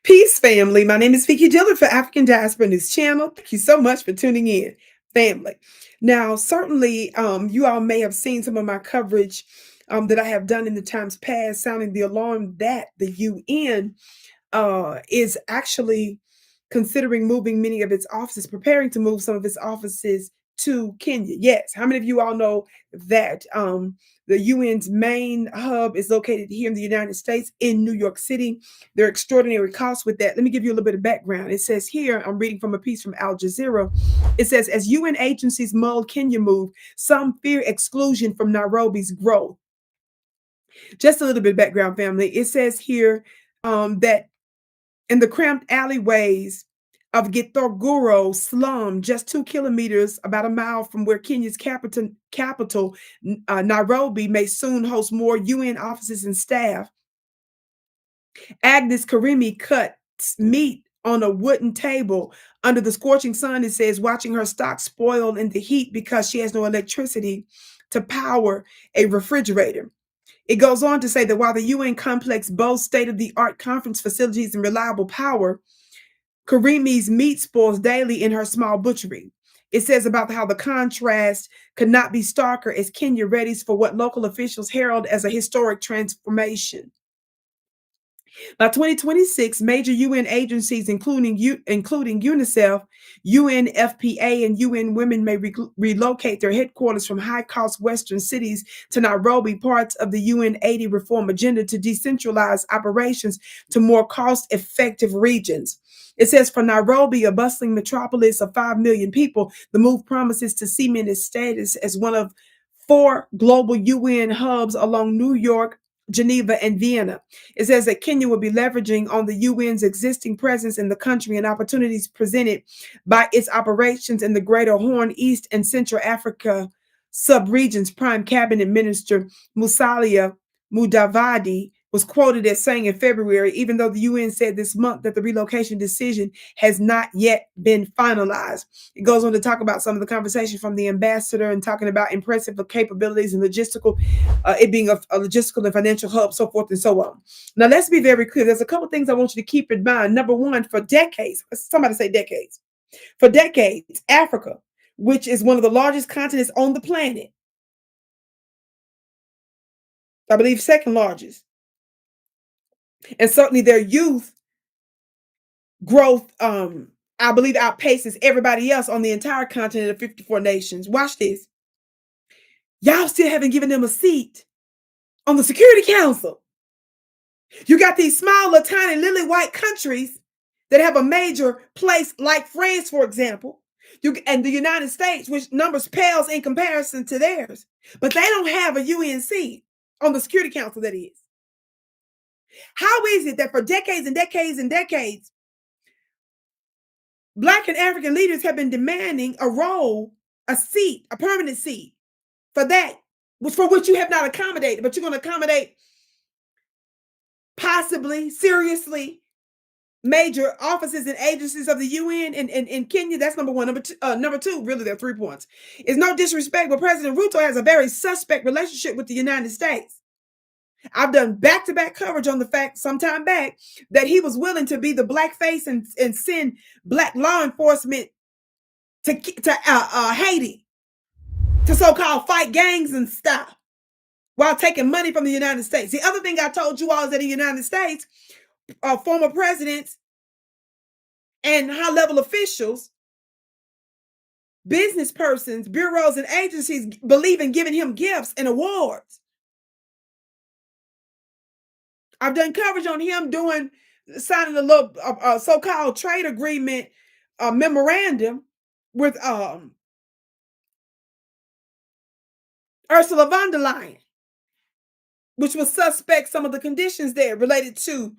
Peace, family. My name is Vicki Dillard for African Diaspora News Channel. Thank you so much for tuning in, family. Now, certainly, you all may have seen some of my coverage that I have done in the times past, sounding the alarm that the UN is actually considering moving many of its offices, preparing to move some of its offices to Kenya. Yes. How many of you all know that the UN's main hub is located here in the United States in New York City? There are extraordinary costs with that. Let me give you a little bit of background. It says here, I'm reading from a piece from Al Jazeera. It says, as UN agencies mull Kenya move, some fear exclusion from Nairobi's growth. Just a little bit of background, family. It says here that in the cramped alleyways of Githogoro slum, just 2 kilometers, about a mile from where Kenya's capital Nairobi, may soon host more UN offices and staff. Agnes Karimi cuts meat on a wooden table under the scorching sun, it says, watching her stock spoil in the heat because she has no electricity to power a refrigerator. It goes on to say that while the UN complex boasts state-of-the-art conference facilities and reliable power, Karimi's meat spoils daily in her small butchery. It says about how the contrast could not be starker as Kenya readies for what local officials herald as a historic transformation. By 2026, major UN agencies, including UNICEF, UNFPA, and UN Women, may relocate their headquarters from high-cost Western cities to Nairobi, parts of the UN 80 reform agenda to decentralize operations to more cost-effective regions. It says for Nairobi, a bustling metropolis of 5 million people, the move promises to cement its status as one of 4 global UN hubs along New York, Geneva, and Vienna. It says that Kenya will be leveraging on the UN's existing presence in the country and opportunities presented by its operations in the Greater Horn, East, and Central Africa subregions. Prime Cabinet Minister Musalia Mudavadi was quoted as saying in February, even though the UN said this month that the relocation decision has not yet been finalized. It goes on to talk about some of the conversation from the ambassador and talking about impressive capabilities and logistical, it being a logistical and financial hub, so forth and so on. Now, let's be very clear. There's a couple things I want you to keep in mind. Number one, for decades, somebody say decades, for decades, Africa, which is one of the largest continents on the planet, I believe second largest, and certainly their youth growth, I believe, outpaces everybody else on the entire continent of 54 nations. Watch this. Y'all still haven't given them a seat on the Security Council. You got these smaller, tiny, lily white countries that have a major place, like France, for example, and the United States, which numbers pales in comparison to theirs, but they don't have a UN seat on the Security Council, that is. How is it that for decades and decades and decades, Black and African leaders have been demanding a role, a seat, a permanent seat for that, for which you have not accommodated, but you're going to accommodate possibly, seriously, major offices and agencies of the UN in Kenya? That's number one. Number two, really, there are 3 points. It's no disrespect, but President Ruto has a very suspect relationship with the United States. I've done back-to-back coverage on the fact sometime back that he was willing to be the black face and send Black law enforcement to Haiti to so-called fight gangs and stuff while taking money from the United States. The other thing I told you all is that in the United States, former presidents and high-level officials, business persons, bureaus, and agencies believe in giving him gifts and awards. I've done coverage on him signing a little so-called trade agreement memorandum with Ursula von der Leyen, which was suspect some of the conditions there related to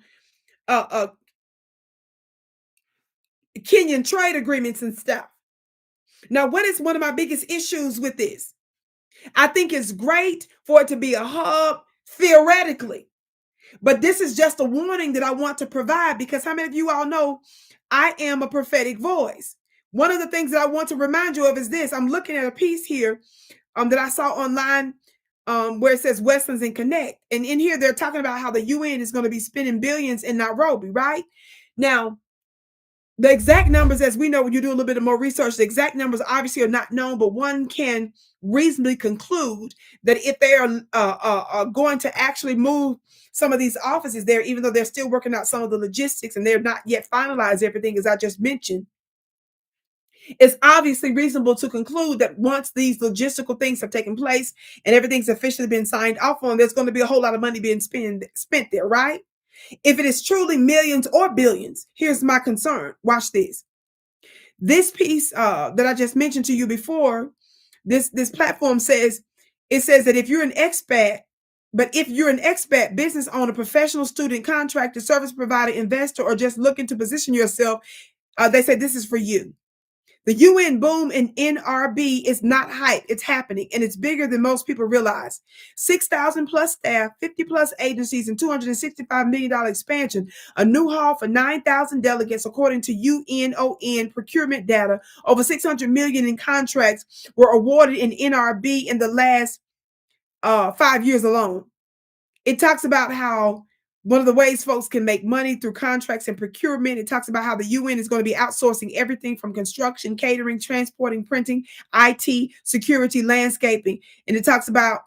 Kenyan trade agreements and stuff. Now, what is one of my biggest issues with this? I think it's great for it to be a hub theoretically, but this is just a warning that I want to provide, because how many of you all know I am a prophetic voice? One of the things that I want to remind you of is this. I'm looking at a piece here that I saw online where it says Westlands and Connect. And in here, they're talking about how the UN is going to be spending billions in Nairobi, right? Now, the exact numbers, as we know, when you do a little bit of more research, the exact numbers obviously are not known, but one can reasonably conclude that if they are going to actually move some of these offices there, even though they're still working out some of the logistics and they're not yet finalized everything, as I just mentioned, it's obviously reasonable to conclude that once these logistical things have taken place and everything's officially been signed off on, there's going to be a whole lot of money being spent there, right? If it is truly millions or billions, here's my concern. Watch this. This piece that I just mentioned to you before, this platform says, it says that if you're an expat, business owner, professional, student, contractor, service provider, investor, or just looking to position yourself, they say this is for you. The UN boom in NRB is not hype. It's happening, and it's bigger than most people realize. 6,000 plus staff, 50 plus agencies, and $265 million expansion. A new hall for 9,000 delegates, according to UNON procurement data. Over 600 million in contracts were awarded in NRB in the last 5 years alone. It talks about how one of the ways folks can make money through contracts and procurement. It talks about how the UN is going to be outsourcing everything from construction, catering, transporting, printing, IT, security, landscaping. And it talks about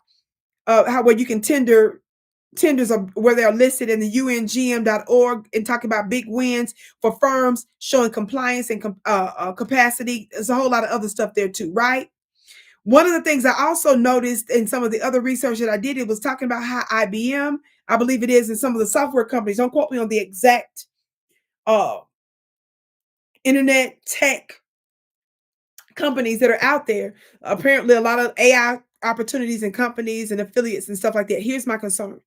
how where you can tenders are where they're listed in the ungm.org and talk about big wins for firms showing compliance and capacity. There's a whole lot of other stuff there too, right? One of the things I also noticed in some of the other research that I did, it was talking about how IBM, I believe it is, and some of the software companies, don't quote me on the exact internet tech companies that are out there. Apparently, a lot of AI opportunities and companies and affiliates and stuff like that. Here's my concern.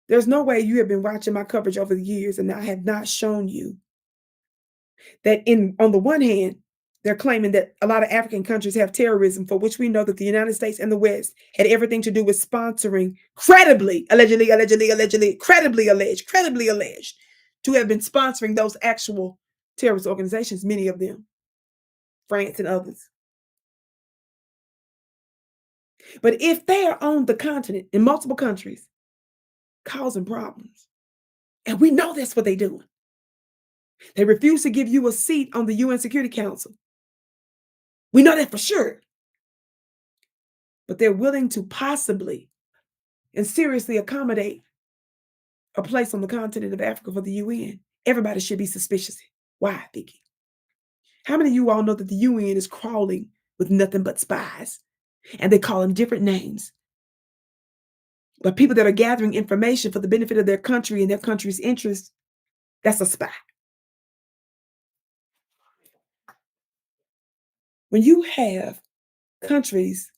There's no way you have been watching my coverage over the years and I have not shown you that on the one hand, they're claiming that a lot of African countries have terrorism, for which we know that the United States and the West had everything to do with sponsoring, credibly alleged to have been sponsoring those actual terrorist organizations, many of them, France and others. But if they are on the continent in multiple countries, causing problems, and we know that's what they're doing, they refuse to give you a seat on the UN Security Council. We know that for sure. But they're willing to possibly and seriously accommodate a place on the continent of Africa for the UN. Everybody should be suspicious. Why, Vicki? How many of you all know that the UN is crawling with nothing but spies? And they call them different names. But people that are gathering information for the benefit of their country and their country's interests, that's a spy. When you have countries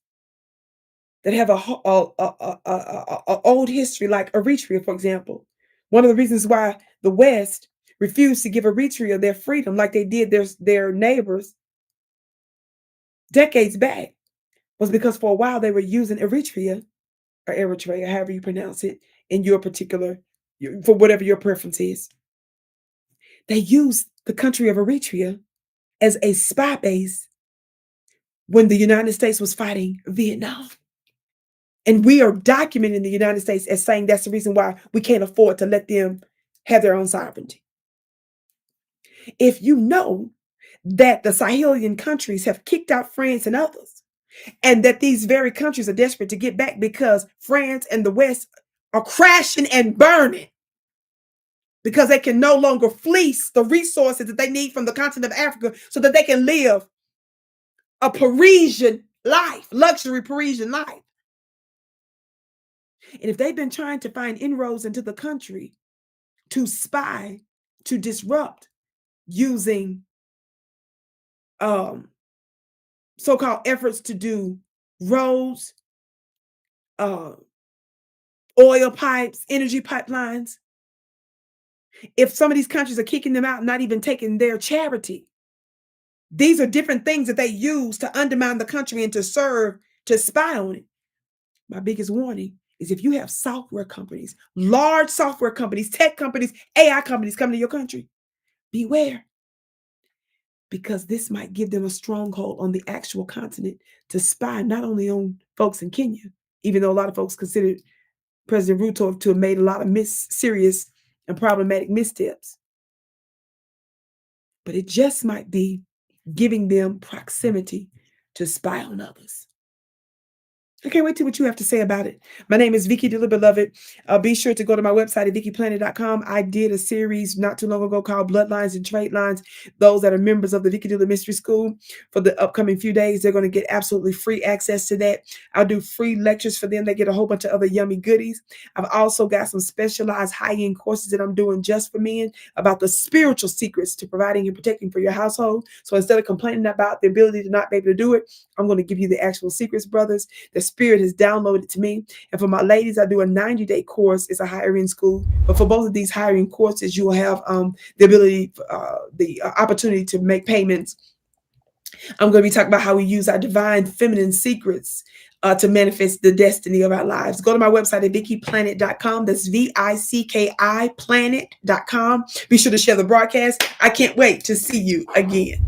that have a old history, like Eritrea, for example, one of the reasons why the West refused to give Eritrea their freedom, like they did their neighbors decades back, was because for a while they were using Eritrea, or Eritrea, however you pronounce it, in your particular, for whatever your preference is. They used the country of Eritrea as a spy base when the United States was fighting Vietnam. And we are documenting the United States as saying that's the reason why we can't afford to let them have their own sovereignty. If you know that the Sahelian countries have kicked out France and others, and that these very countries are desperate to get back because France and the West are crashing and burning because they can no longer fleece the resources that they need from the continent of Africa so that they can live a Parisian life, luxury Parisian life. And if they've been trying to find inroads into the country to spy, to disrupt using so-called efforts to do roads, oil pipes, energy pipelines, if some of these countries are kicking them out and not even taking their charity, these are different things that they use to undermine the country and to serve, to spy on it. My biggest warning is if you have software companies, large software companies, tech companies, AI companies coming to your country, beware. because this might give them a stronghold on the actual continent to spy not only on folks in Kenya, even though a lot of folks consider President Ruto to have made a lot of serious and problematic missteps, but it just might be giving them proximity to spy on others. I can't wait to what you have to say about it. My name is Vicki Dillard, beloved. Be sure to go to my website at vickiplanet.com. I did a series not too long ago called Bloodlines and Trade Lines. Those that are members of the Vicki Dillard Mystery School, for the upcoming few days, they're going to get absolutely free access to that. I'll do free lectures for them. They get a whole bunch of other yummy goodies. I've also got some specialized high-end courses that I'm doing just for men about the spiritual secrets to providing and protecting for your household. So instead of complaining about the ability to not be able to do it, I'm going to give you the actual secrets, brothers. The Spirit has downloaded to me. And for my ladies, I do a 90-day course. It's a higher end school. But for both of these higher end courses, you will have the ability, the opportunity to make payments. I'm going to be talking about how we use our divine feminine secrets to manifest the destiny of our lives. Go to my website at vickiplanet.com. That's VICKI planet.com. Be sure to share the broadcast. I can't wait to see you again.